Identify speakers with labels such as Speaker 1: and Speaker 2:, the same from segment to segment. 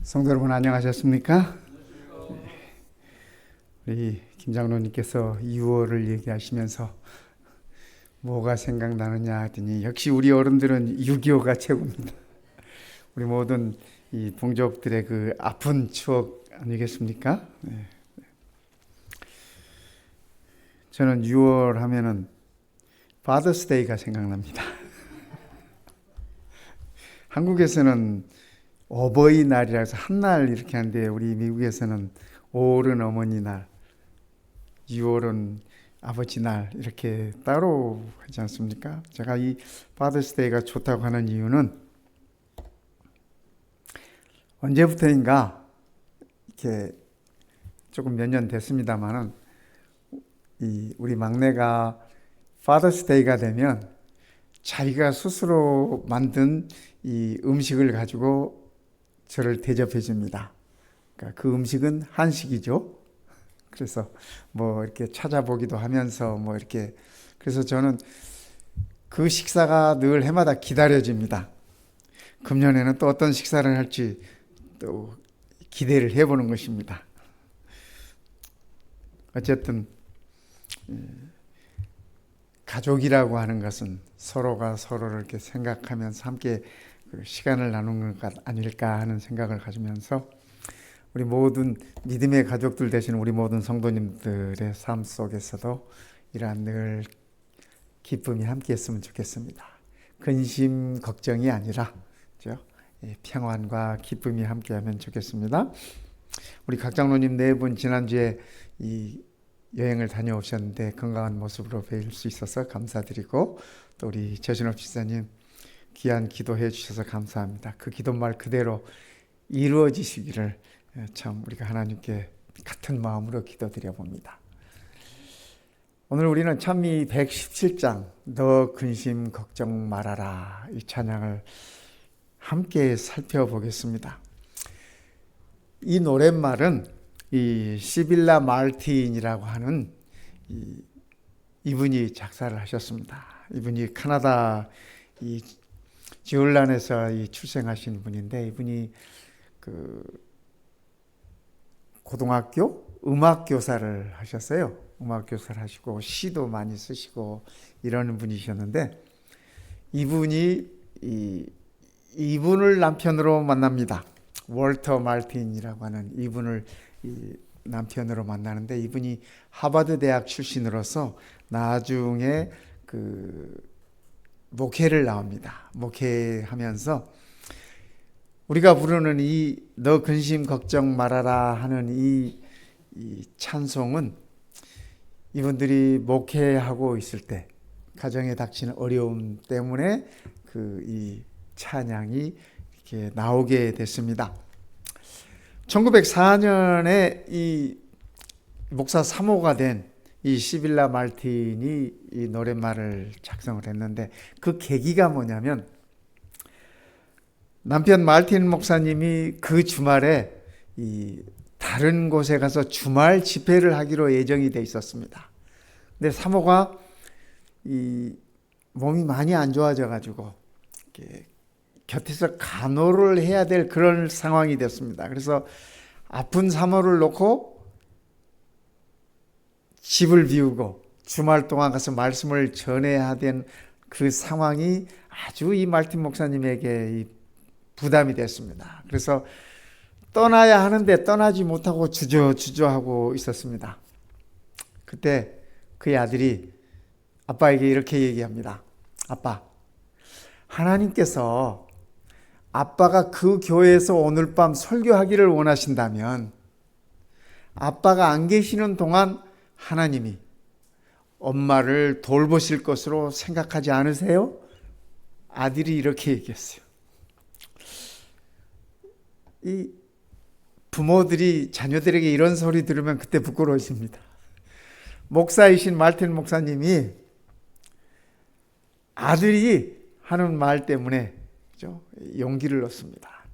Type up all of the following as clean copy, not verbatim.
Speaker 1: 성도 여러분 안녕하셨습니까? 우리 김 장로님께서 2월을 얘기하시면서 뭐가 생각나느냐 하더니 역시 우리 어른들은 6.25가 최고입니다. 우리 모든 이 동족들의 그 아픈 추억 아니겠습니까? 네. 저는 6월 하면은 파더스데이가 생각납니다. 한국에서는 어버이날이라 해서 한날 이렇게 하는데 우리 미국에서는 5월은 어머니날, 6월은 아버지날 이렇게 따로 하지 않습니까? 제가 이 파더스데이가 좋다고 하는 이유는 언제부터인가 이렇게 조금 몇 년 됐습니다만은 우리 막내가 파더스데이가 되면 자기가 스스로 만든 이 음식을 가지고 저를 대접해 줍니다. 그러니까 그 음식은 한식이죠. 그래서 뭐 이렇게 찾아보기도 하면서 뭐 이렇게 그래서 저는 그 식사가 늘 해마다 기다려집니다. 금년에는 또 어떤 식사를 할지 또 기대를 해보는 것입니다. 어쨌든 가족이라고 하는 것은 서로가 서로를 이렇게 생각하면서 함께 시간을 나누는 것 아닐까 하는 생각을 가지면서 우리 모든 믿음의 가족들 되신 우리 모든 성도님들의 삶 속에서도 이러한 늘 기쁨이 함께 했으면 좋겠습니다. 근심, 걱정이 아니라 그렇죠? 평안과 기쁨이 함께하면 좋겠습니다. 우리 각 장로님 네 분 지난주에 이 여행을 다녀오셨는데 건강한 모습으로 뵐 수 있어서 감사드리고 또 우리 저신업 집사님 귀한 기도해 주셔서 감사합니다. 그 기도말 그대로 이루어지시기를 참 우리가 하나님께 같은 마음으로 기도드려 봅니다. 오늘 우리는 찬미 117장 너 근심 걱정 말아라 이 찬양을 함께 살펴보겠습니다. 이 노랫말은 이 시빌라 말틴이라고 하는 이분이 작사를 하셨습니다. 이분이 카나다 이 지올란에서 출생하신 분인데 이분이 그 고등학교 음악 교사를 하셨어요. 음악 교사를 하시고 시도 많이 쓰시고 이러는 분이셨는데 이분이 이분을 남편으로 만납니다. 월터 말틴이라고 하는 이분을 남편으로 만나는데 이분이 하버드 대학 출신으로서 나중에 목회를 나옵니다. 목회하면서 우리가 부르는 이 너 근심 걱정 말아라 하는 이 찬송은 이분들이 목회하고 있을 때 가정에 닥치는 어려움 때문에 이 찬양이 이렇게 나오게 됐습니다. 1904년에 이 목사 3호가 된 이 시빌라 말틴이 이 노랫말을 작성을 했는데 그 계기가 뭐냐면 남편 말틴 목사님이 그 주말에 다른 곳에 가서 주말 집회를 하기로 예정이 돼 있었습니다. 근데 3호가 몸이 많이 안 좋아져 가지고 곁에서 간호를 해야 될 그런 상황이 됐습니다. 그래서 아픈 3호를 놓고 집을 비우고 주말 동안 가서 말씀을 전해야 된 그 상황이 아주 이 말틴 목사님에게 부담이 됐습니다. 그래서 떠나야 하는데 떠나지 못하고 주저하고 있었습니다. 그때 그의 아들이 아빠에게 이렇게 얘기합니다. 아빠, 하나님께서 아빠가 그 교회에서 오늘 밤 설교하기를 원하신다면 아빠가 안 계시는 동안 하나님이 엄마를 돌보실 것으로 생각하지 않으세요? 아들이 이렇게 얘기했어요. 이 부모들이 자녀들에게 이런 소리 들으면 그때 부끄러워집니다. 목사이신 말틴 목사님이 아들이 하는 말 때문에 그죠? 용기를 얻습니다.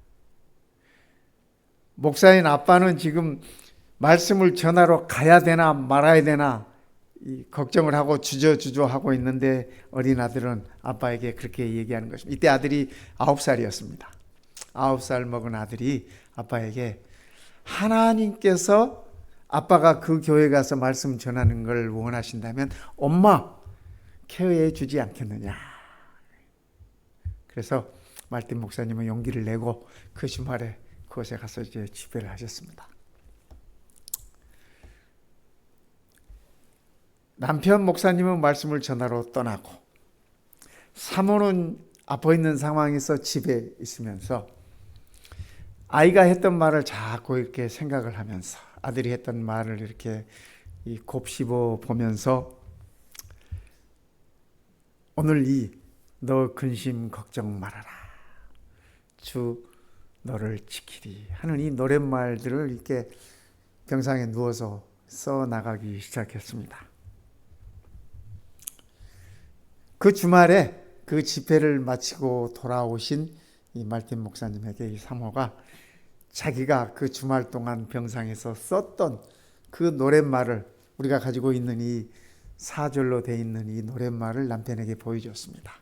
Speaker 1: 목사인 아빠는 지금 말씀을 전하러 가야 되나 말아야 되나 걱정을 하고 주저하고 있는데 어린 아들은 아빠에게 그렇게 얘기하는 것입니다. 이때 아들이 9살이었습니다. 9살 먹은 아들이 아빠에게 하나님께서 아빠가 그 교회 가서 말씀 전하는 걸 원하신다면 엄마 케어해 주지 않겠느냐. 그래서 말틴 목사님은 용기를 내고 그 주말에 그곳에 가서 이제 집회를 하셨습니다. 남편 목사님은 말씀을 전하러 떠나고 사모는 아파 있는 상황에서 집에 있으면서 아이가 했던 말을 자꾸 이렇게 생각을 하면서 아들이 했던 말을 이렇게 곱씹어 보면서 오늘 너 근심 걱정 말아라. 주 너를 지키리 하는 이 노랫말들을 이렇게 병상에 누워서 써 나가기 시작했습니다. 그 주말에 그 집회를 마치고 돌아오신 이 말틴 목사님에게 이 사모가 자기가 그 주말 동안 병상에서 썼던 그 노랫말을 우리가 가지고 있는 이 4절로 되어 있는 이 노랫말을 남편에게 보여줬습니다.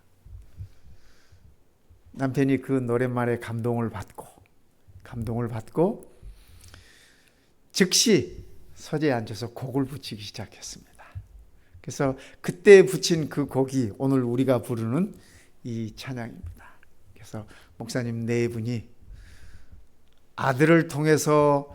Speaker 1: 남편이 그 노랫말에 감동을 받고 즉시 서재에 앉아서 곡을 붙이기 시작했습니다. 그래서 그때 붙인 그 곡이 오늘 우리가 부르는 이 찬양입니다. 그래서 목사님 네 분이 아들을 통해서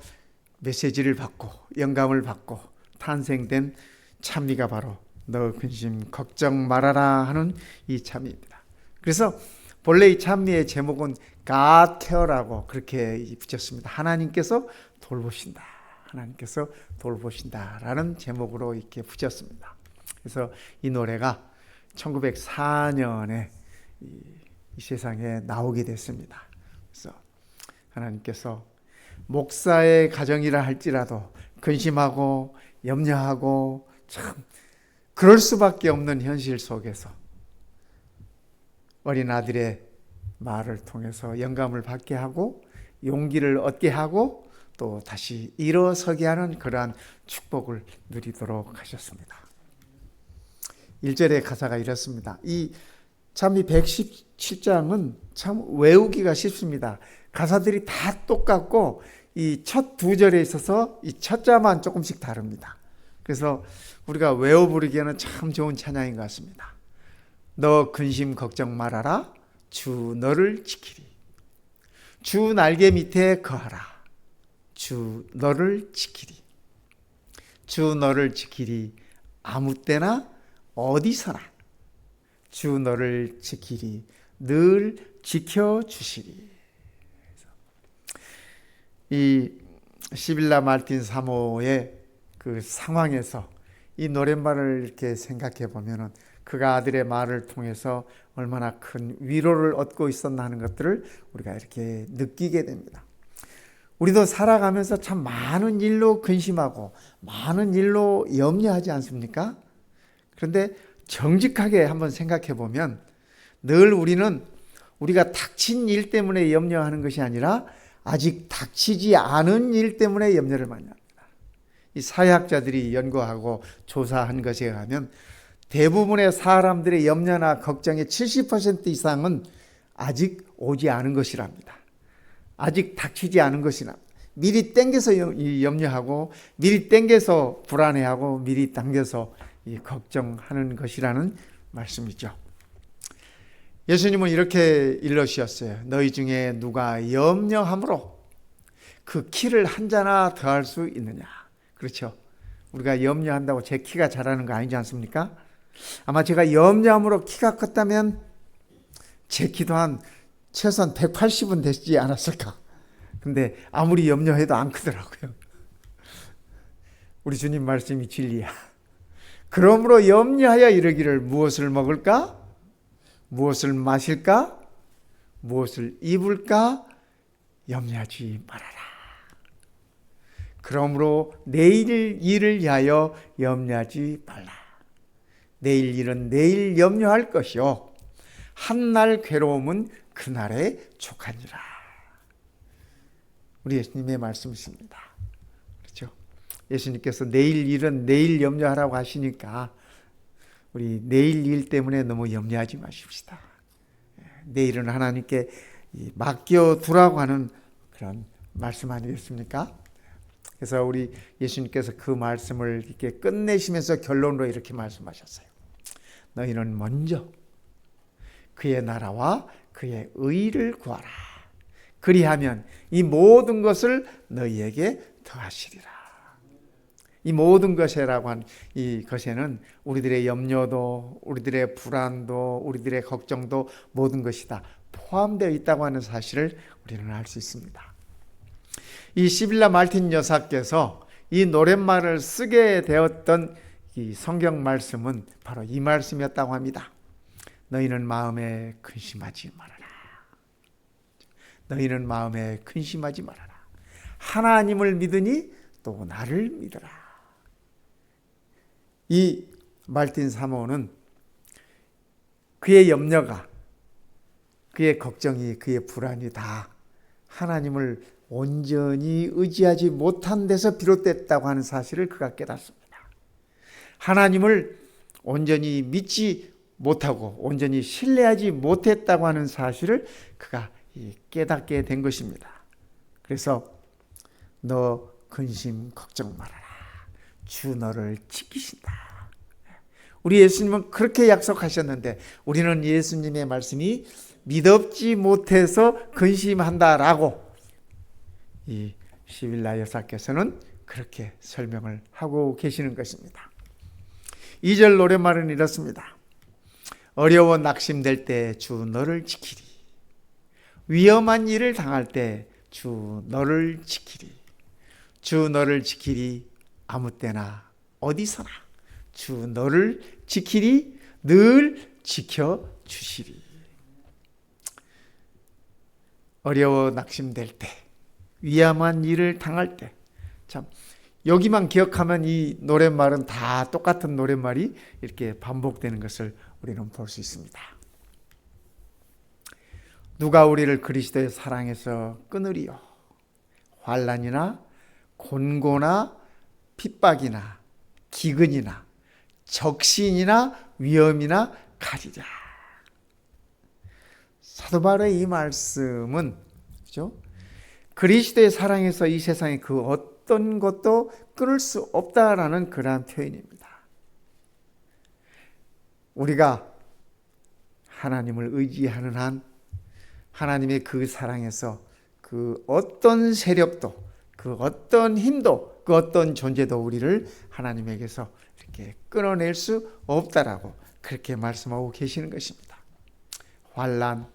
Speaker 1: 메시지를 받고 영감을 받고 탄생된 찬미가 바로 너 근심 걱정 말아라 하는 이 찬미입니다. 그래서 본래 이 찬미의 제목은 God Care라고 그렇게 붙였습니다. 하나님께서 돌보신다. 하나님께서 돌보신다라는 제목으로 이렇게 붙였습니다. 그래서 이 노래가 1904년에 이 세상에 나오게 됐습니다. 그래서 하나님께서 목사의 가정이라 할지라도 근심하고 염려하고 참 그럴 수밖에 없는 현실 속에서 어린 아들의 말을 통해서 영감을 받게 하고 용기를 얻게 하고 또 다시 일어서게 하는 그러한 축복을 누리도록 하셨습니다. 1절의 가사가 이렇습니다. 이 찬미 117장은 참 외우기가 쉽습니다. 가사들이 다 똑같고 이 첫 두 절에 있어서 이 첫 자만 조금씩 다릅니다. 그래서 우리가 외워 부르기에는 참 좋은 찬양인 것 같습니다. 너 근심 걱정 말아라. 주 너를 지키리. 주 날개 밑에 거하라. 주 너를 지키리. 주 너를 지키리. 아무 때나 어디서나 주 너를 지키리. 늘 지켜주시리. 이 시빌라 말틴 사모의 그 상황에서 이 노랫말을 이렇게 생각해 보면은 그가 아들의 말을 통해서 얼마나 큰 위로를 얻고 있었나 하는 것들을 우리가 이렇게 느끼게 됩니다. 우리도 살아가면서 참 많은 일로 근심하고 많은 일로 염려하지 않습니까? 그런데 정직하게 한번 생각해 보면 늘 우리는 우리가 닥친 일 때문에 염려하는 것이 아니라 아직 닥치지 않은 일 때문에 염려를 많이 합니다. 이 사회학자들이 연구하고 조사한 것에 의하면 대부분의 사람들의 염려나 걱정의 70% 이상은 아직 오지 않은 것이랍니다. 아직 닥치지 않은 것이랍니다. 미리 땡겨서 염려하고 미리 땡겨서 불안해하고 미리 당겨서 걱정하는 것이라는 말씀이죠. 예수님은 이렇게 일러주셨어요. 너희 중에 누가 염려함으로 그 키를 한 자나 더할 수 있느냐. 그렇죠. 우리가 염려한다고 제 키가 자라는 거 아니지 않습니까? 아마 제가 염려함으로 키가 컸다면 제 키도 한 최소한 180은 되지 않았을까. 근데 아무리 염려해도 안 크더라고요. 우리 주님 말씀이 진리야. 그러므로 염려하여 이르기를 무엇을 먹을까? 무엇을 마실까? 무엇을 입을까? 염려하지 말아라. 그러므로 내일 일을 위하여 염려하지 말라. 내일 일은 내일 염려할 것이요 한날 괴로움은 그날에 족하니라. 우리 예수님의 말씀이십니다. 그렇죠? 예수님께서 내일 일은 내일 염려하라고 하시니까 우리 내일 일 때문에 너무 염려하지 마십시다. 내일은 하나님께 이 맡겨두라고 하는 그런 말씀 아니겠습니까? 그래서 우리 예수님께서 그 말씀을 이렇게 끝내시면서 결론으로 이렇게 말씀하셨어요. 너희는 먼저 그의 나라와 그의 의를 구하라. 그리하면 이 모든 것을 너희에게 더하시리라. 이 모든 것이라고 한 이 것에는 우리들의 염려도, 우리들의 불안도, 우리들의 걱정도 모든 것이 다 포함되어 있다고 하는 사실을 우리는 알 수 있습니다. 이 시빌라 말틴 여사께서 이 노랫말을 쓰게 되었던 이 성경 말씀은 바로 이 말씀이었다고 합니다. 너희는 마음에 근심하지 말아라. 너희는 마음에 근심하지 말아라. 하나님을 믿으니 또 나를 믿어라. 이 말틴 사모는 그의 염려가, 그의 걱정이, 그의 불안이 다 하나님을 온전히 의지하지 못한 데서 비롯됐다고 하는 사실을 그가 깨닫습니다. 하나님을 온전히 믿지 못하고 온전히 신뢰하지 못했다고 하는 사실을 그가 깨닫게 된 것입니다. 그래서 너 근심 걱정 말아라. 주 너를 지키신다. 우리 예수님은 그렇게 약속하셨는데 우리는 예수님의 말씀이 믿업지 못해서 근심한다라고 이 시빌라 여사께서는 그렇게 설명을 하고 계시는 것입니다. 2절 노랫말은 이렇습니다. 어려워 낙심될 때 주 너를 지키리. 위험한 일을 당할 때 주 너를 지키리. 주 너를 지키리. 아무 때나 어디서나 주 너를 지키리. 늘 지켜주시리. 어려워 낙심될 때, 위험한 일을 당할 때, 참 여기만 기억하면 이 노랫말은 다 똑같은 노랫말이 이렇게 반복되는 것을 우리는 볼 수 있습니다. 누가 우리를 그리스도의 사랑에서 끊으리요? 환난이나 곤고나 핍박이나 기근이나 적신이나 위험이나 가리랴. 사도 바울의 이 말씀은 그죠? 그리스도의 사랑에서 이 세상의 그 어떤 것도 끊을 수 없다라는 그러한 표현입니다. 우리가 하나님을 의지하는 한 하나님의 그 사랑에서 그 어떤 세력도, 그 어떤 힘도, 그 어떤 존재도 우리를 하나님에게서 이렇게 끊어낼 수 없다라고 그렇게 말씀하고 계시는 것입니다. 환난,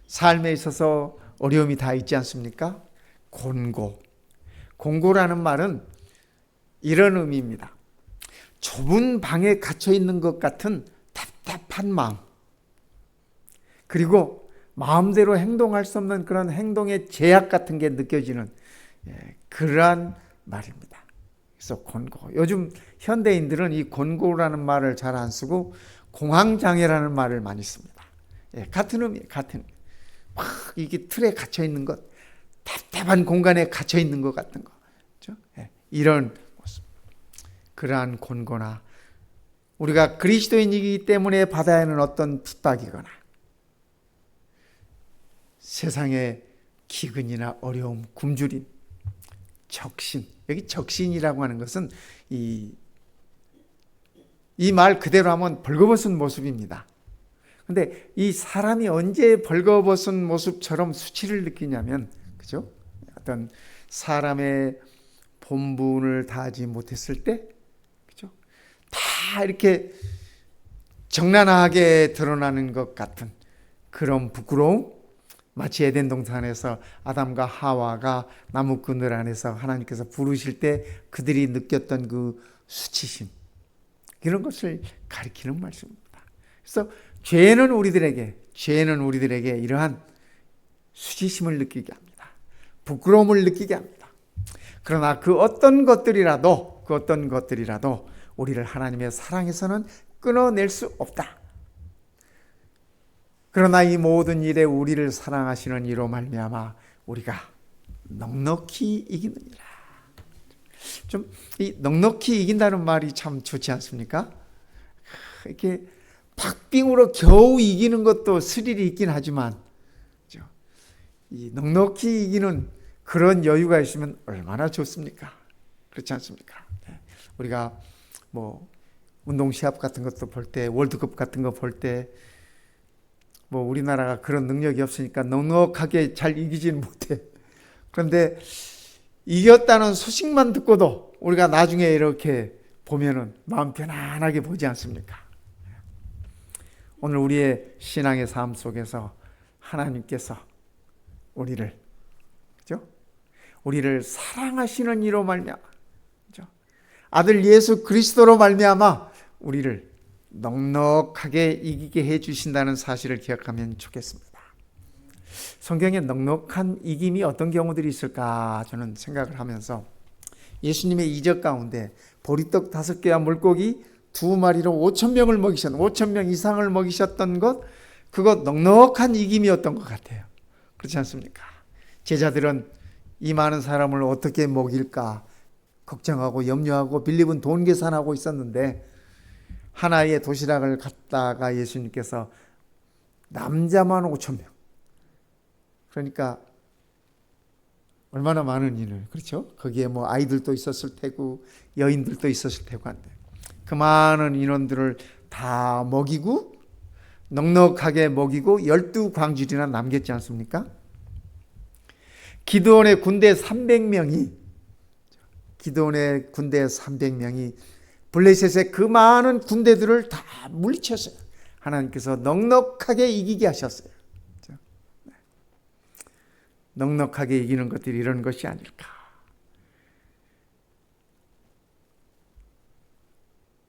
Speaker 1: 삶에 있어서 어려움이 다 있지 않습니까? 곤고라는 말은 이런 의미입니다. 좁은 방에 갇혀 있는 것 같은 답답한 마음, 그리고 마음대로 행동할 수 없는 그런 행동의 제약 같은 게 느껴지는 그러한 말입니다. 그래서 곤고. 요즘 현대인들은 이 곤고라는 말을 잘 안 쓰고 공황장애라는 말을 많이 씁니다. 같은 의미예요. 같은 의미. 막 이게 틀에 갇혀 있는 것, 답답한 공간에 갇혀 있는 것 같은 거, 그렇죠? 이런 모습. 그러한 곤고나 우리가 그리스도인이기 때문에 받아야 하는 어떤 핍박이거나 세상의 기근이나 어려움, 굶주림, 적신. 여기 적신이라고 하는 것은 이 말 그대로 하면 벌거벗은 모습입니다. 근데 이 사람이 언제 벌거벗은 모습처럼 수치를 느끼냐면, 그죠? 어떤 사람의 본분을 다하지 못했을 때, 그죠? 다 이렇게 적나라하게 드러나는 것 같은 그런 부끄러움, 마치 에덴 동산에서 아담과 하와가 나무 그늘 안에서 하나님께서 부르실 때 그들이 느꼈던 그 수치심, 이런 것을 가리키는 말씀입니다. 그래서 죄는 우리들에게 이러한 수치심을 느끼게 합니다. 부끄러움을 느끼게 합니다. 그러나 그 어떤 것들이라도 우리를 하나님의 사랑에서는 끊어낼 수 없다. 그러나 이 모든 일에 우리를 사랑하시는 이로 말미암아 우리가 넉넉히 이기느니라. 좀 이 넉넉히 이긴다는 말이 참 좋지 않습니까? 이렇게 박빙으로 겨우 이기는 것도 스릴이 있긴 하지만 이 넉넉히 이기는 그런 여유가 있으면 얼마나 좋습니까? 그렇지 않습니까? 우리가 뭐 운동 시합 같은 것도 볼 때, 월드컵 같은 거 볼 때, 뭐 우리나라가 그런 능력이 없으니까 넉넉하게 잘 이기지는 못해. 그런데 이겼다는 소식만 듣고도 우리가 나중에 이렇게 보면은 마음 편안하게 보지 않습니까? 오늘 우리의 신앙의 삶 속에서 하나님께서 우리를, 그죠? 우리를 사랑하시는 이로 말미암아, 그죠? 아들 예수 그리스도로 말미암아 우리를 넉넉하게 이기게 해 주신다는 사실을 기억하면 좋겠습니다. 성경에 넉넉한 이김이 어떤 경우들이 있을까 저는 생각을 하면서 예수님의 이적 가운데 보리떡 5개와 물고기 2마리로 5,000명을 먹이셨, 5,000명 이상을 먹이셨던 것, 그것 넉넉한 이김이었던 것 같아요. 그렇지 않습니까? 제자들은 이 많은 사람을 어떻게 먹일까 걱정하고 염려하고 빌립은 돈 계산하고 있었는데 하나의 도시락을 갖다가 예수님께서 남자만 5,000명, 그러니까 얼마나 많은 일을, 그렇죠? 거기에 뭐 아이들도 있었을 테고 여인들도 있었을 테고 한데 그 많은 인원들을 다 먹이고 넉넉하게 먹이고 12광질이나 남겼지 않습니까? 기드온의 군대 300명이 블레셋의 그 많은 군대들을 다 물리쳤어요. 하나님께서 넉넉하게 이기게 하셨어요. 넉넉하게 이기는 것들이 이런 것이 아닐까.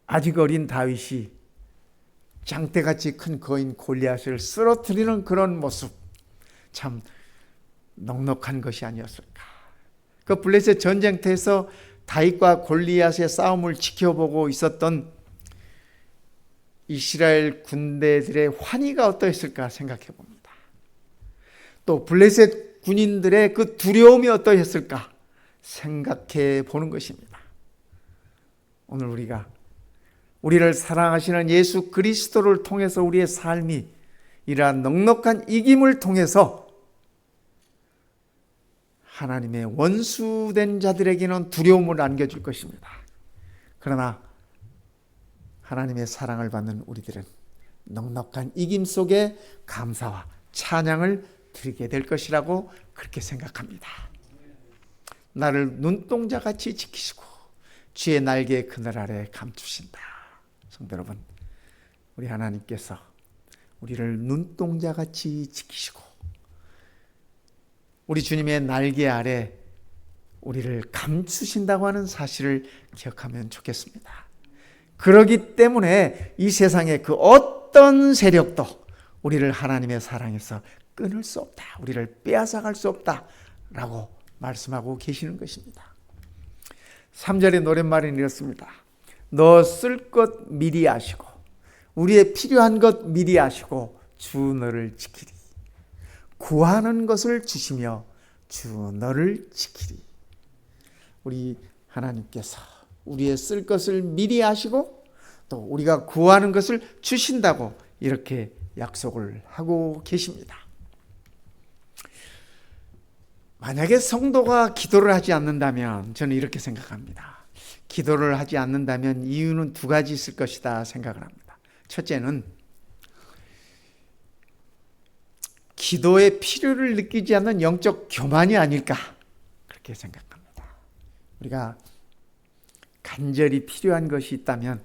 Speaker 1: 아직 어린 다윗이 장대같이 큰 거인 골리앗을 쓰러뜨리는 그런 모습, 참 넉넉한 것이 아니었을까. 그 블레셋 전쟁터에서 다윗과 골리앗의 싸움을 지켜보고 있었던 이스라엘 군대들의 환희가 어떠했을까 생각해 봅니다. 또 블레셋 군인들의 그 두려움이 어떠했을까 생각해 보는 것입니다. 오늘 우리를 사랑하시는 예수 그리스도를 통해서 우리의 삶이 이러한 넉넉한 이김을 통해서 하나님의 원수된 자들에게는 두려움을 안겨줄 것입니다. 그러나 하나님의 사랑을 받는 우리들은 넉넉한 이김 속에 감사와 찬양을 드리게 될 것이라고 그렇게 생각합니다. 나를 눈동자같이 지키시고 주의 날개의 그늘 아래 감추신다. 성도 여러분, 우리 하나님께서 우리를 눈동자같이 지키시고 우리 주님의 날개 아래 우리를 감추신다고 하는 사실을 기억하면 좋겠습니다. 그렇기 때문에 이 세상의 그 어떤 세력도 우리를 하나님의 사랑에서 끊을 수 없다, 우리를 빼앗아갈 수 없다라고 말씀하고 계시는 것입니다. 3절의 노랫말은 이렇습니다. 너 쓸 것 미리 아시고 우리의 필요한 것 미리 아시고 주 너를 지키리. 구하는 것을 주시며 주 너를 지키리. 우리 하나님께서 우리의 쓸 것을 미리 아시고 또 우리가 구하는 것을 주신다고 이렇게 약속을 하고 계십니다. 만약에 성도가 기도를 하지 않는다면 저는 이렇게 생각합니다. 기도를 하지 않는다면 이유는 2가지 있을 것이다 생각을 합니다. 첫째는 기도의 필요를 느끼지 않는 영적 교만이 아닐까 그렇게 생각합니다. 우리가 간절히 필요한 것이 있다면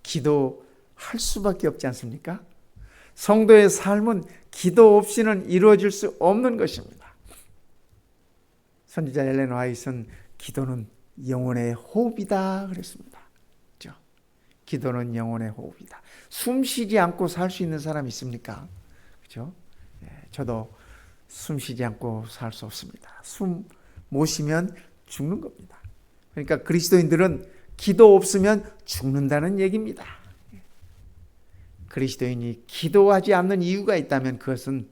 Speaker 1: 기도할 수밖에 없지 않습니까? 성도의 삶은 기도 없이는 이루어질 수 없는 것입니다. 선지자 엘렌 화이트는 기도는 영혼의 호흡이다 그랬습니다. 그렇죠? 기도는 영혼의 호흡이다. 숨 쉬지 않고 살 수 있는 사람 있습니까? 그렇죠? 저도 숨 쉬지 않고 살 수 없습니다. 숨 못 쉬면 죽는 겁니다. 그러니까 그리스도인들은 기도 없으면 죽는다는 얘기입니다. 그리스도인이 기도하지 않는 이유가 있다면 그것은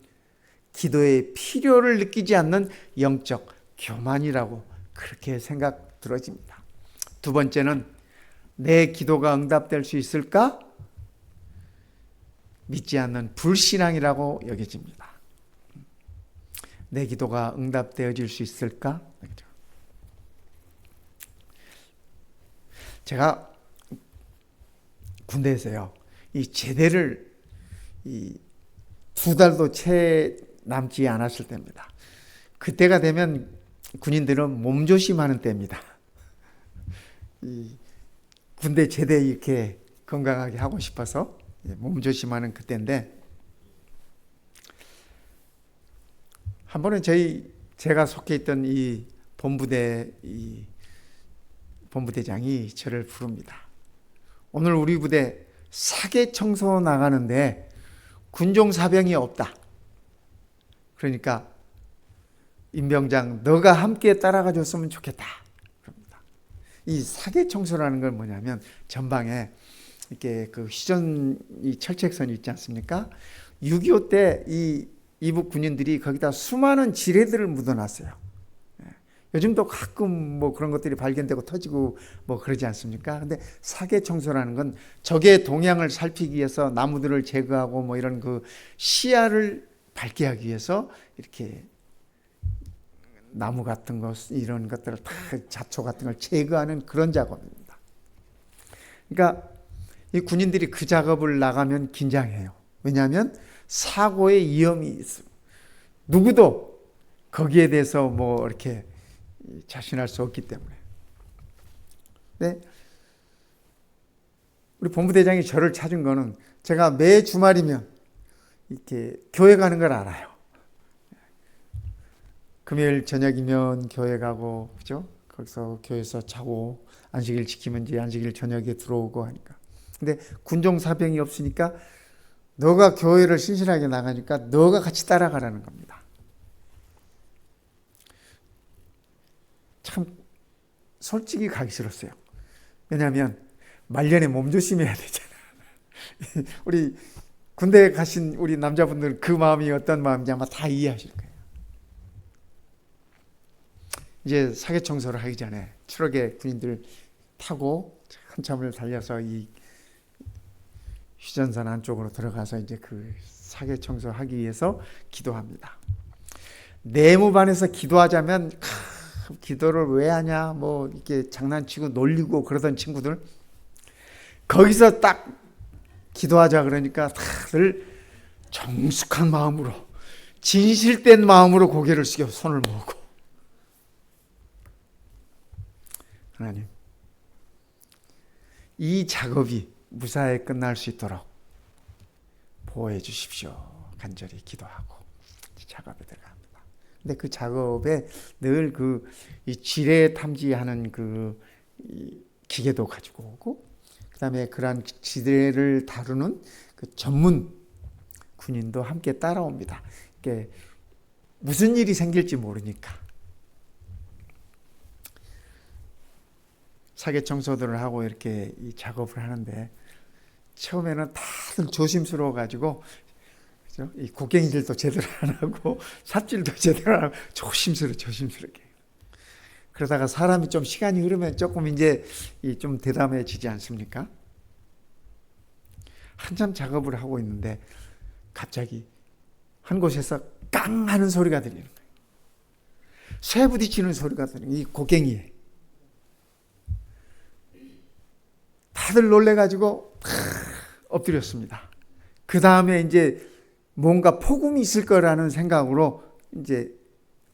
Speaker 1: 기도의 필요를 느끼지 않는 영적 교만이라고 그렇게 생각 들어집니다. 2번째는 내 기도가 응답될 수 있을까? 믿지 않는 불신앙이라고 여겨집니다. 내 기도가 응답되어질 수 있을까? 제가 군대에서요, 이 제대를 이 2달도 채 남지 않았을 때입니다. 그때가 되면 군인들은 몸조심하는 때입니다. 이 군대 제대 이렇게 건강하게 하고 싶어서 몸조심하는 그때인데, 한 번은 제가 속해 있던 이 본부대장이 저를 부릅니다. 오늘 우리 부대 사계 청소 나가는데 군종사병이 없다. 그러니까 임병장 너가 함께 따라가 줬으면 좋겠다. 그럽니다. 이 사계 청소라는 건 뭐냐면 전방에 이렇게 그 휴전 이 철책선이 있지 않습니까? 6.25 때 이 이북 군인들이 거기다 수많은 지뢰들을 묻어놨어요. 요즘도 가끔 뭐 그런 것들이 발견되고 터지고 뭐 그러지 않습니까? 근데 사계 청소라는 건 적의 동향을 살피기 위해서 나무들을 제거하고 뭐 이런 그 시야를 밝게 하기 위해서 이렇게 나무 같은 것 이런 것들을 다 잡초 같은 걸 제거하는 그런 작업입니다. 그러니까 이 군인들이 그 작업을 나가면 긴장해요. 왜냐하면 사고의 위험이 있어요. 누구도 거기에 대해서 뭐 이렇게 자신할 수 없기 때문에. 네. 우리 본부대장이 저를 찾은 거는 제가 매 주말이면 이렇게 교회 가는 걸 알아요. 금요일 저녁이면 교회 가고, 그죠? 거기서 교회에서 자고 안식일 지키면 이제 안식일 저녁에 들어오고 하니까. 근데 군종사병이 없으니까 너가 교회를 신실하게 나가니까 너가 같이 따라가라는 겁니다. 참 솔직히 가기 싫었어요. 왜냐하면 말년에 몸조심해야 되잖아. 우리 군대에 가신 우리 남자분들 그 마음이 어떤 마음인지 아마 다 이해하실 거예요. 이제 사계 청소를 하기 전에 트럭에 군인들 타고 한참을 달려서 이 휴전선 안쪽으로 들어가서 이제 그 사계 청소하기 위해서 기도합니다. 내무반에서 기도하자면 기도를 왜 하냐 뭐 이렇게 장난치고 놀리고 그러던 친구들, 거기서 딱 기도하자 그러니까 다들 정숙한 마음으로 진실된 마음으로 고개를 숙여 손을 모으고, 하나님 이 작업이 무사히 끝날 수 있도록 보호해 주십시오. 간절히 기도하고 작업에 들어갑니다. 근데 그 작업에 늘 이 지뢰 탐지하는 이 기계도 가지고 오고, 그다음에 그러한 지뢰를 다루는 그 전문 군인도 함께 따라옵니다. 이게 무슨 일이 생길지 모르니까. 사계 청소들을 하고 이렇게 이 작업을 하는데 처음에는 다들 조심스러워 가지고, 그죠? 이 곡괭이질도 제대로 안 하고 삽질도 제대로 안 하고 조심스럽게. 그러다가 사람이 좀 시간이 흐르면 조금 이제 좀 대담해지지 않습니까? 한참 작업을 하고 있는데 갑자기 한 곳에서 깡 하는 소리가 들리는 거예요. 쇠 부딪히는 소리가 들리는 이 곡괭이에. 다들 놀래가지고 엎드렸습니다. 그 다음에 이제 뭔가 폭음이 있을 거라는 생각으로 이제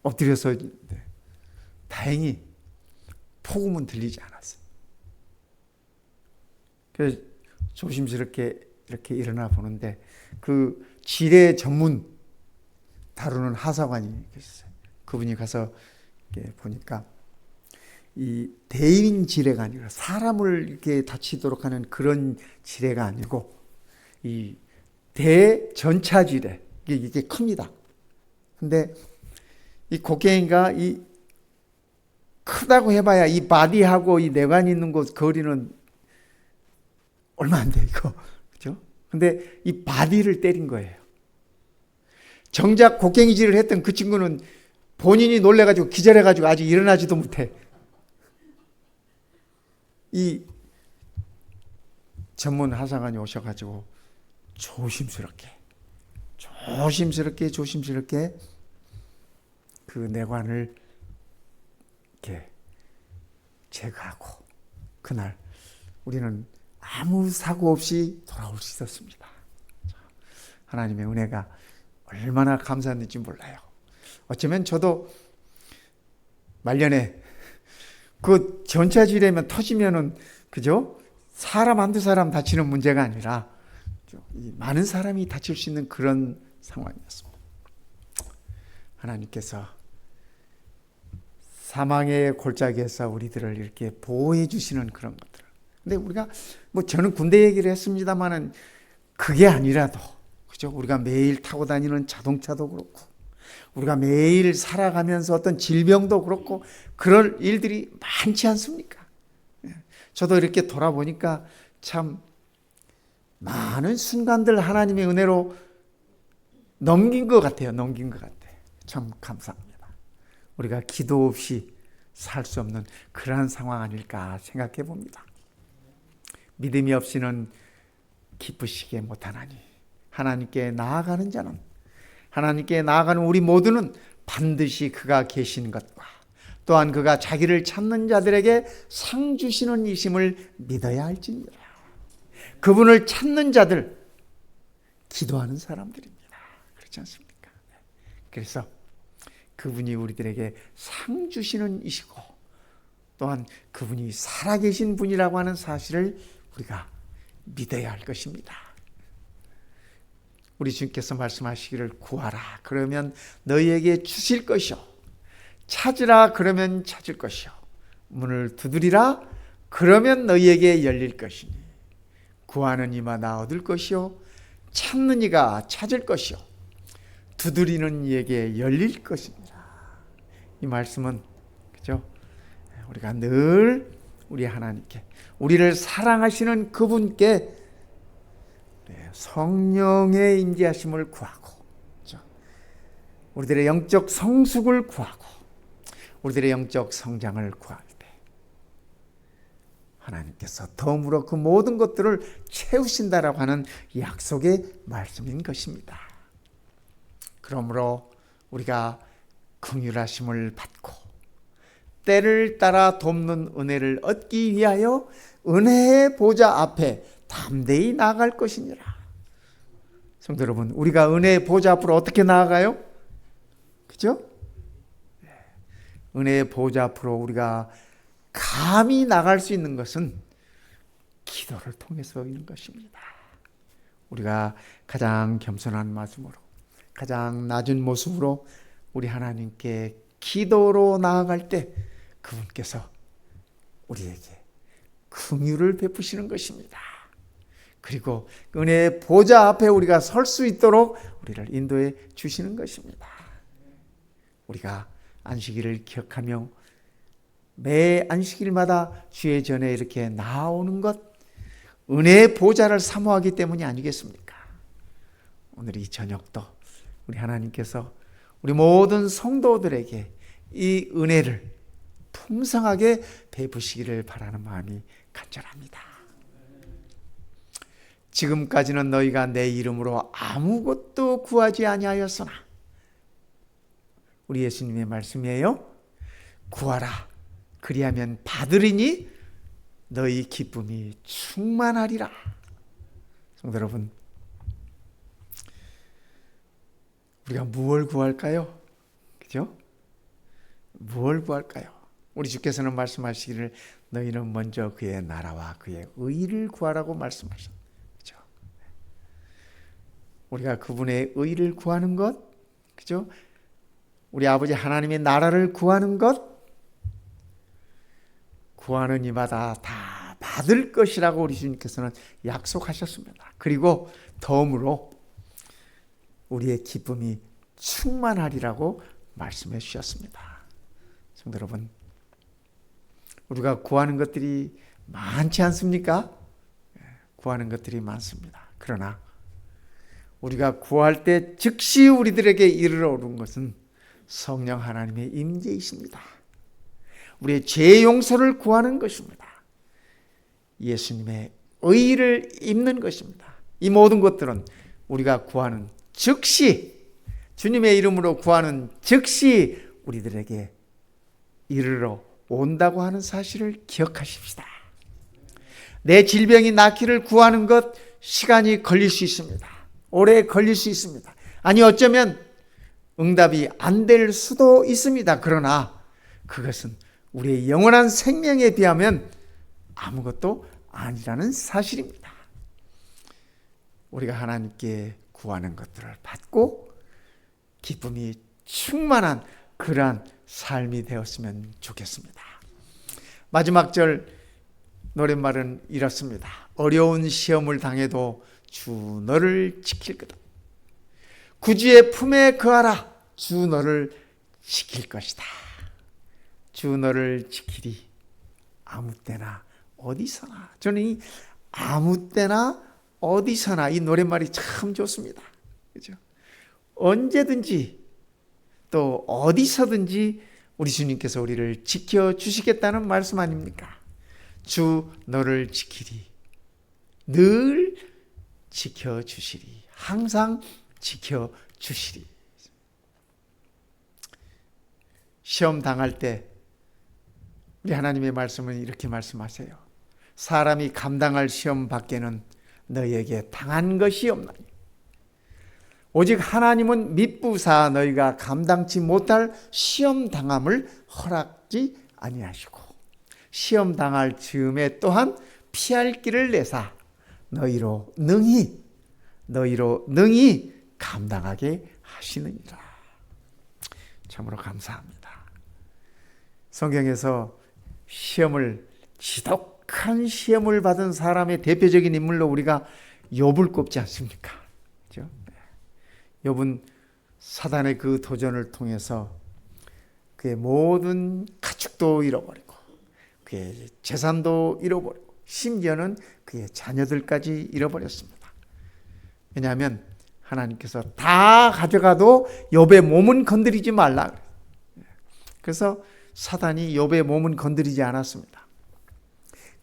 Speaker 1: 엎드려서, 다행히 폭음은 들리지 않았어요. 그래서 조심스럽게 이렇게 일어나 보는데 그 지뢰 전문 다루는 하사관이 계셨어요. 그분이 가서 보니까 이 대인 지뢰가 아니라 사람을 이렇게 다치도록 하는 그런 지뢰가 아니고 이 대전차 지뢰, 이게 큽니다. 근데 이 곡괭이가 이 크다고 해봐야 이 바디하고 이 내관 있는 곳 거리는 얼마 안 돼, 이거. 그죠? 근데 이 바디를 때린 거예요. 정작 곡괭이질을 했던 그 친구는 본인이 놀래가지고 기절해가지고 아직 일어나지도 못해. 이 전문 하사관이 오셔가지고 조심스럽게 그 내관을 이렇게 제거하고 그날 우리는 아무 사고 없이 돌아올 수 있었습니다. 하나님의 은혜가 얼마나 감사했는지 몰라요. 어쩌면 저도 말년에 그 전차지뢰면 터지면은 그죠? 사람 한두 사람 다치는 문제가 아니라 많은 사람이 다칠 수 있는 그런 상황이었습니다. 하나님께서 사망의 골짜기에서 우리들을 이렇게 보호해 주시는 그런 것들. 근데 우리가 저는 군대 얘기를 했습니다만은 그게 아니라도 그죠? 우리가 매일 타고 다니는 자동차도 그렇고 우리가 매일 살아가면서 어떤 질병도 그렇고 그럴 일들이 많지 않습니까? 저도 이렇게 돌아보니까 참 많은 순간들 하나님의 은혜로 넘긴 것 같아요. 참 감사합니다. 우리가 기도 없이 살 수 없는 그러한 상황 아닐까 생각해 봅니다. 믿음이 없이는 기쁘시게 못하나니 하나님께 나아가는 자는 하나님께 나아가는 우리 모두는 반드시 그가 계신 것과 또한 그가 자기를 찾는 자들에게 상 주시는 이심을 믿어야 할지니라. 그분을 찾는 자들, 기도하는 사람들입니다. 그렇지 않습니까? 그래서 그분이 우리들에게 상 주시는 이시고 또한 그분이 살아계신 분이라고 하는 사실을 우리가 믿어야 할 것입니다. 우리 주님께서 말씀하시기를 구하라 그러면 너희에게 주실 것이요 찾으라 그러면 찾을 것이요 문을 두드리라 그러면 너희에게 열릴 것이니 구하는 이마다 얻을 것이요 찾는 이가 찾을 것이요 두드리는 이에게 열릴 것입니다. 이 말씀은 그죠? 우리가 늘 우리 하나님께 우리를 사랑하시는 그분께 성령의 임재하심을 구하고 우리들의 영적 성숙을 구하고 우리들의 영적 성장을 구할 때 하나님께서 덤으로 그 모든 것들을 채우신다라고 하는 약속의 말씀인 것입니다. 그러므로 우리가 긍휼하심을 받고 때를 따라 돕는 은혜를 얻기 위하여 은혜의 보좌 앞에 담대히 나아갈 것이니라. 성도 여러분, 우리가 은혜의 보좌 앞으로 어떻게 나아가요? 그죠? 은혜의 보좌 앞으로 우리가 감히 나갈 수 있는 것은 기도를 통해서인 것입니다. 우리가 가장 겸손한 말씀으로 가장 낮은 모습으로 우리 하나님께 기도로 나아갈 때 그분께서 우리에게 긍휼을 베푸시는 것입니다. 그리고 은혜의 보좌 앞에 우리가 설 수 있도록 우리를 인도해 주시는 것입니다. 우리가 안식일을 기억하며 매 안식일마다 주의 전에 이렇게 나오는 것 은혜의 보좌를 사모하기 때문이 아니겠습니까? 오늘 이 저녁도 우리 하나님께서 우리 모든 성도들에게 이 은혜를 풍성하게 베푸시기를 바라는 마음이 간절합니다. 지금까지는 너희가 내 이름으로 아무것도 구하지 아니하였으나 우리 예수님의 말씀이에요. 구하라 그리하면 받으리니 너희 기쁨이 충만하리라. 성도 여러분, 우리가 무엇을 구할까요? 그죠? 무엇을 구할까요? 우리 주께서는 말씀하시기를 너희는 먼저 그의 나라와 그의 의를 구하라고 말씀하셨죠. 그죠? 우리가 그분의 의를 구하는 것, 그죠? 우리 아버지 하나님의 나라를 구하는 것, 구하는 이마다 다 받을 것이라고 우리 주님께서는 약속하셨습니다. 그리고 덤으로 우리의 기쁨이 충만하리라고 말씀해 주셨습니다. 성도 여러분, 우리가 구하는 것들이 많지 않습니까? 구하는 것들이 많습니다. 그러나 우리가 구할 때 즉시 우리들에게 이르러 오는 것은 성령 하나님의 임재이십니다. 우리의 죄 용서를 구하는 것입니다. 예수님의 의를 입는 것입니다. 이 모든 것들은 우리가 구하는 즉시 주님의 이름으로 구하는 즉시 우리들에게 이르러 온다고 하는 사실을 기억하십시다. 내 질병이 낫기를 구하는 것 시간이 걸릴 수 있습니다. 오래 걸릴 수 있습니다. 아니 어쩌면 응답이 안 될 수도 있습니다. 그러나 그것은 우리의 영원한 생명에 비하면 아무것도 아니라는 사실입니다. 우리가 하나님께 구하는 것들을 받고 기쁨이 충만한 그러한 삶이 되었으면 좋겠습니다. 마지막 절 노랫말은 이렇습니다. 어려운 시험을 당해도 주 너를 지킬 거다. 구주의 품에 거하라. 주 너를 지킬 것이다. 주 너를 지키리. 아무 때나 어디서나. 저는 이 아무 때나 어디서나 이 노랫말이 참 좋습니다. 그죠? 언제든지 또 어디서든지 우리 주님께서 우리를 지켜주시겠다는 말씀 아닙니까? 주 너를 지키리. 늘 지켜주시리. 항상 지켜주시리. 시험 당할 때 우리 하나님의 말씀은 이렇게 말씀하세요. 사람이 감당할 시험 밖에는 너희에게 당한 것이 없나니 오직 하나님은 미쁘사 너희가 감당치 못할 시험 당함을 허락지 아니하시고 시험 당할 즈음에 또한 피할 길을 내사 너희로 능히 감당하게 하시느니라. 참으로 감사합니다. 성경에서 지독한 시험을 받은 사람의 대표적인 인물로 우리가 욥을 꼽지 않습니까? 그렇죠? 욥은 사단의 그 도전을 통해서 그의 모든 가축도 잃어버리고 그의 재산도 잃어버리고 심지어는 그의 자녀들까지 잃어버렸습니다. 왜냐하면 하나님께서 다 가져가도 욥의 몸은 건드리지 말라. 그래서 사단이 욥의 몸은 건드리지 않았습니다.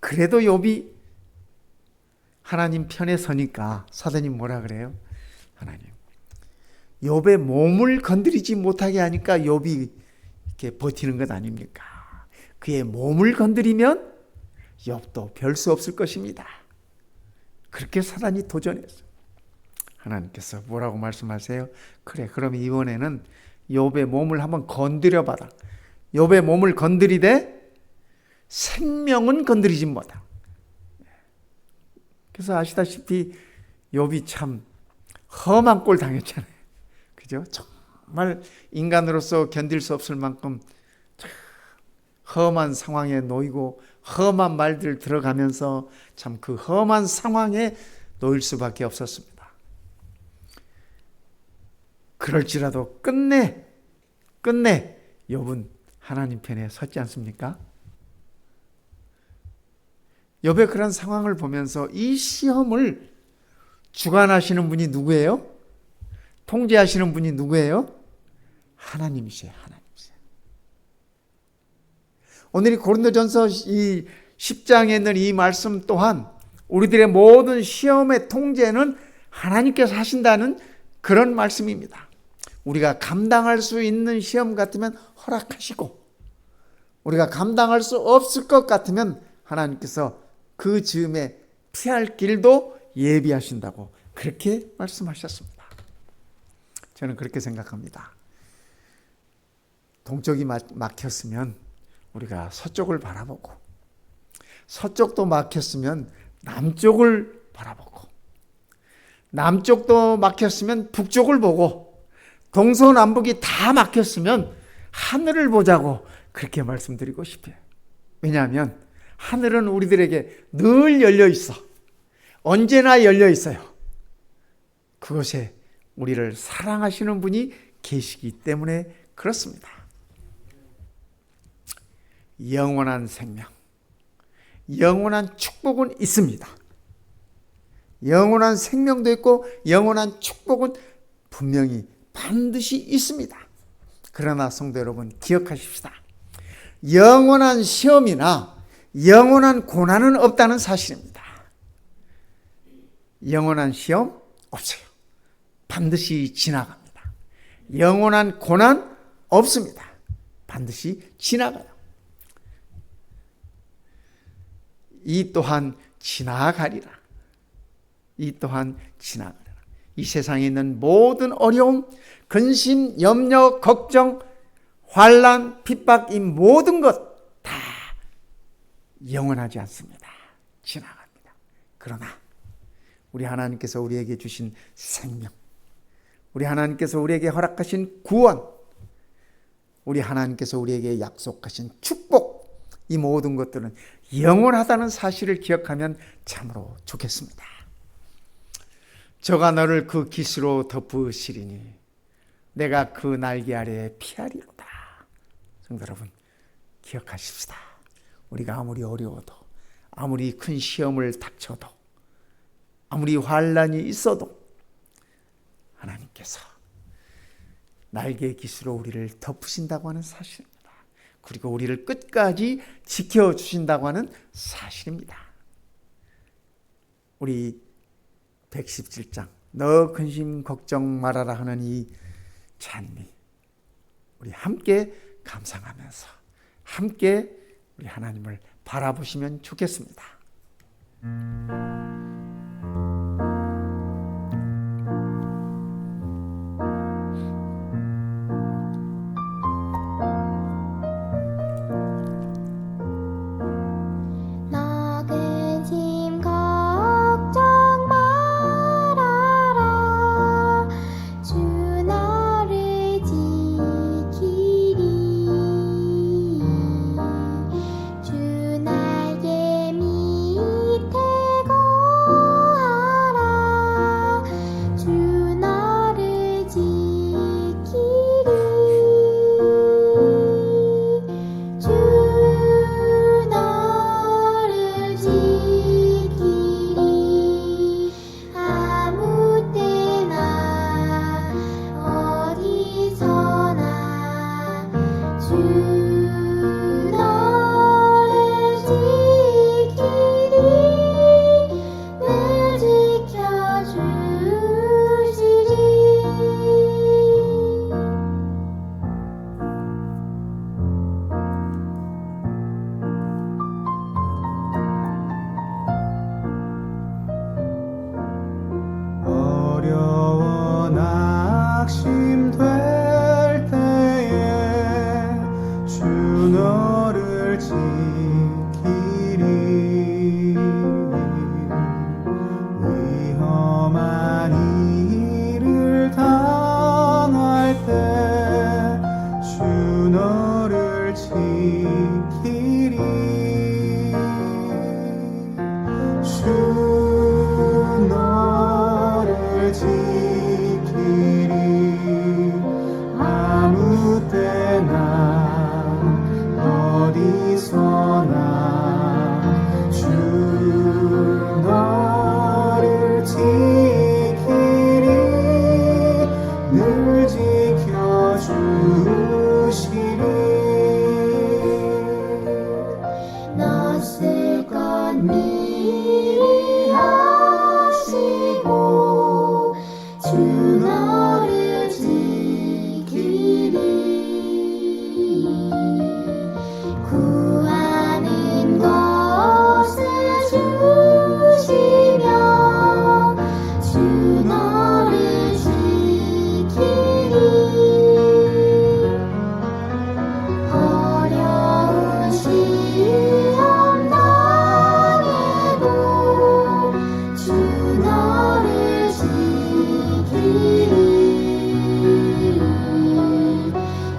Speaker 1: 그래도 욥이 하나님 편에 서니까 사단이 뭐라 그래요? 하나님, 욥의 몸을 건드리지 못하게 하니까 욥이 이렇게 버티는 것 아닙니까? 그의 몸을 건드리면 욥도 별 수 없을 것입니다. 그렇게 사단이 도전했어요. 하나님께서 뭐라고 말씀하세요? 그래, 그럼 이번에는 욥의 몸을 한번 건드려 봐라. 욥의 몸을 건드리되 생명은 건드리지 못하. 그래서 아시다시피 욥이 참 험한 꼴 당했잖아요. 그죠? 정말 인간으로서 견딜 수 없을 만큼 험한 상황에 놓이고 험한 말들 들어가면서 참 그 험한 상황에 놓일 수밖에 없었습니다. 그럴지라도 끝내 욥은 하나님 편에 섰지 않습니까? 욥의 그런 상황을 보면서 이 시험을 주관하시는 분이 누구예요? 통제하시는 분이 누구예요? 하나님이세요. 하나님이세요. 오늘 이 고린도전서 이 10장에 있는 이 말씀 또한 우리들의 모든 시험의 통제는 하나님께서 하신다는 그런 말씀입니다. 우리가 감당할 수 있는 시험 같으면 허락하시고 우리가 감당할 수 없을 것 같으면 하나님께서 그 즈음에 피할 길도 예비하신다고 그렇게 말씀하셨습니다. 저는 그렇게 생각합니다. 동쪽이 막혔으면 우리가 서쪽을 바라보고 서쪽도 막혔으면 남쪽을 바라보고 남쪽도 막혔으면 북쪽을 보고 동서남북이 다 막혔으면 하늘을 보자고 그렇게 말씀드리고 싶어요. 왜냐하면 하늘은 우리들에게 늘 열려 있어. 언제나 열려 있어요. 그것에 우리를 사랑하시는 분이 계시기 때문에 그렇습니다. 영원한 생명, 영원한 축복은 있습니다. 영원한 생명도 있고 영원한 축복은 분명히 반드시 있습니다. 그러나 성도 여러분 기억하십시다. 영원한 시험이나 영원한 고난은 없다는 사실입니다. 영원한 시험 없어요. 반드시 지나갑니다. 영원한 고난 없습니다. 반드시 지나가요. 이 또한 지나가리라. 이 또한 지나가리라. 이 세상에 있는 모든 어려움, 근심, 염려, 걱정, 환난, 핍박, 이 모든 것 다 영원하지 않습니다. 지나갑니다. 그러나 우리 하나님께서 우리에게 주신 생명, 우리 하나님께서 우리에게 허락하신 구원, 우리 하나님께서 우리에게 약속하신 축복, 이 모든 것들은 영원하다는 사실을 기억하면 참으로 좋겠습니다. 저가 너를 그 깃으로 덮으시리니 내가 그 날개 아래에 피하리로다. 성도 여러분, 기억하십시다. 우리가 아무리 어려워도, 아무리 큰 시험을 닥쳐도, 아무리 환난이 있어도 하나님께서 날개 깃으로 우리를 덮으신다고 하는 사실입니다. 그리고 우리를 끝까지 지켜주신다고 하는 사실입니다. 우리 117장 너 근심 걱정 말아라 하는 이 찬미, 우리 함께 감상하면서 함께 우리 하나님을 바라보시면 좋겠습니다.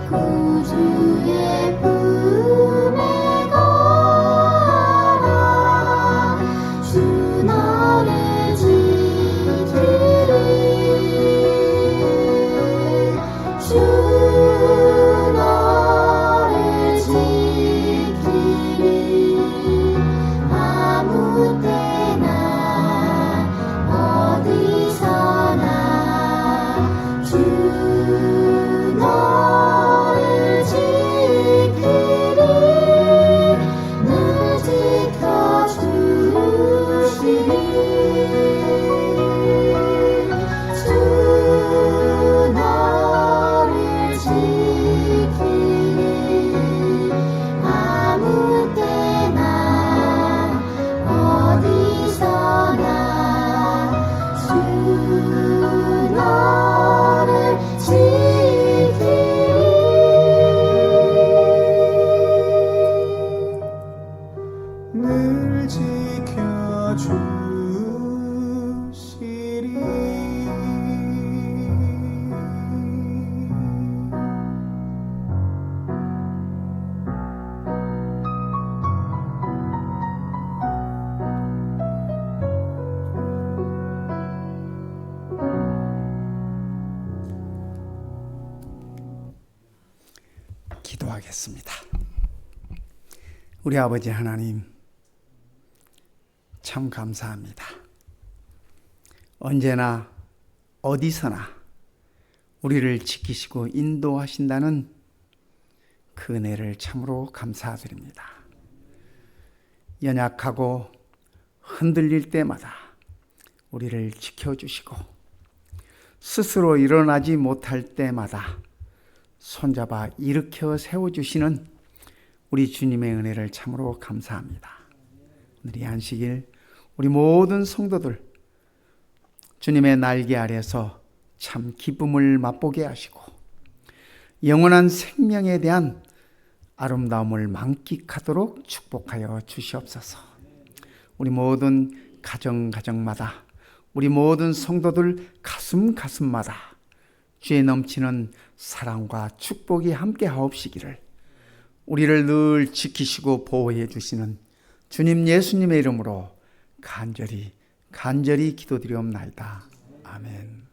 Speaker 2: 구주의 품에 기도하겠습니다. 우리 아버지 하나님, 참 감사합니다. 언제나 어디서나 우리를 지키시고 인도하신다는 그 은혜를 참으로 감사드립니다. 연약하고 흔들릴 때마다 우리를 지켜주시고 스스로 일어나지 못할 때마다 손잡아 일으켜 세워주시는 우리 주님의 은혜를 참으로 감사합니다. 오늘 이 안식일 우리 모든 성도들 주님의 날개 아래서 참 기쁨을 맛보게 하시고 영원한 생명에 대한 아름다움을 만끽하도록 축복하여 주시옵소서. 우리 모든 가정마다 우리 모든 성도들 가슴마다 주의 넘치는 사랑과 축복이 함께 하옵시기를 우리를 늘 지키시고 보호해 주시는 주님 예수님의 이름으로 간절히 기도드리옵나이다. 아멘.